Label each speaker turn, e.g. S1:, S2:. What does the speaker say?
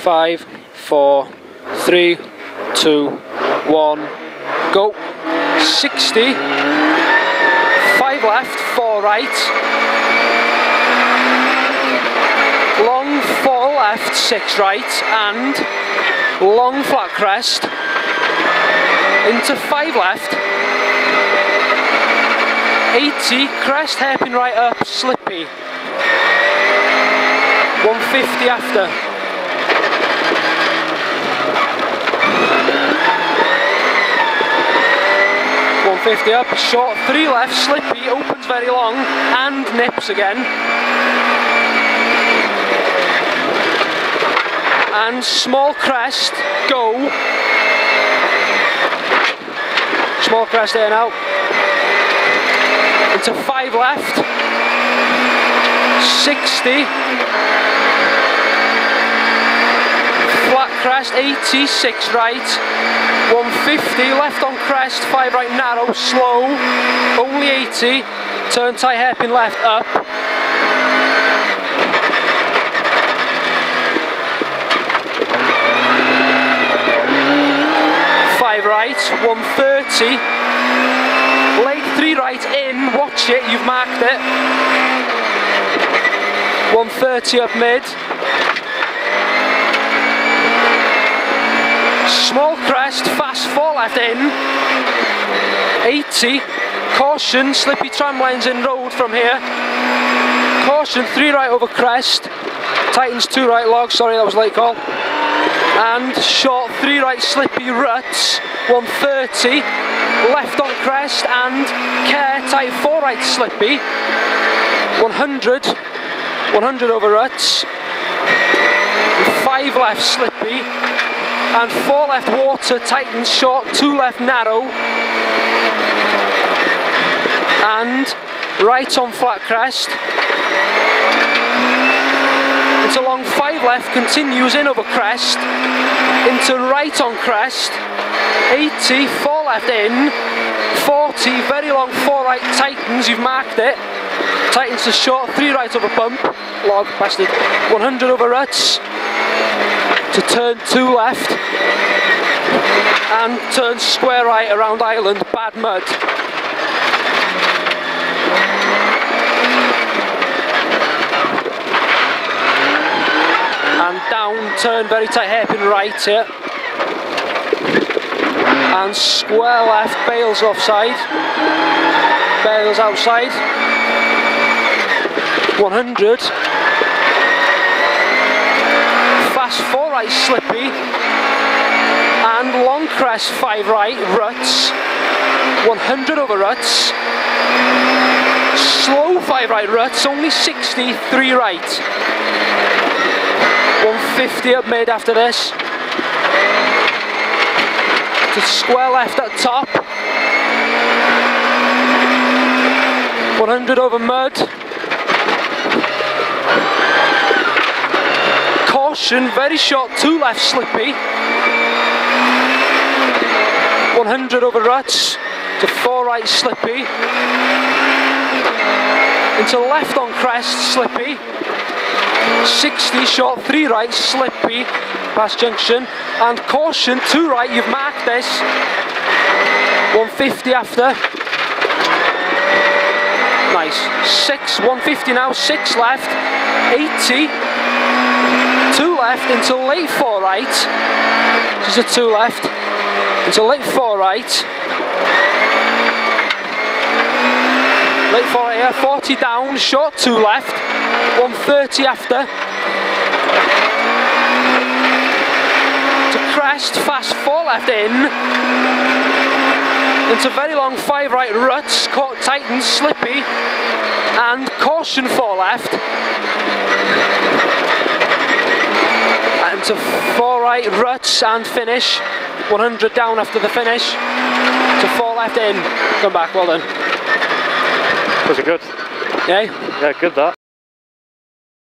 S1: 5, 4, 3, 2, 1, go. 60, 5 left, 4 right, long 4 left, 6 right, and long flat crest, into 5 left, 80, crest, hairpin right up, slippy, 150 after. 150 up, short 3 left, slippy, opens very long, and nips again. And small crest, go. Small crest there now. Into 5 left. 60. Flat crest, 80, 6 right. 150, left on crest, 5 right narrow, slow. Only 80. Turn tight hairpin left, up. 5 right, 130. Leg 3 right in, watch it, you've marked it. 130 up mid. Small crest, fast 4 left in. 80. Caution, slippy tram lines in road from here. Caution, 3 right over crest. Tightens 2 right log, sorry that was late call. And short 3 right slippy ruts. 130. Left on crest and care, tight 4 right slippy. 100. 100 over ruts. 5 left slippy. And 4 left water, tightens short, 2 left narrow. And right on flat crest. Into long 5 left, continues in over crest. Into right on crest. 80, 4 left in. 40, very long 4 right, tightens, you've marked it. Tightens to short, 3 right over bump. Log, bastard. 100 over ruts. To turn 2 left and turn square right around island, bad mud. And down, turn very tight hairpin right here. And square left, Bales offside. Bales outside. 100. Fast 4 right slippy. And long crest 5 right, ruts. 100 over ruts. Slow 5 right ruts, only 60, 3 right. 150 up mid after this. To square left at top. 100 over mud. Caution, very short 2 left slippy. 100 over ruts. To 4 right slippy. Into left on crest slippy. 60 short 3 right slippy past junction, and caution 2 right, you've marked this. 150 after. Nice. 6, 150 now, 6 left. 80. 2 left into late 4 right. This is a 2 left. Into late 4 right. Late 4 right here, 40 down, short 2 left. 130 after. To crest, fast 4 left in. Into very long 5 right ruts, caught tightens, slippy. And caution 4 left. And to 4 right ruts and finish. 100 down after the finish. To 4 left in. Come back, well done.
S2: Was it good?
S1: Yeah?
S2: Yeah, good that.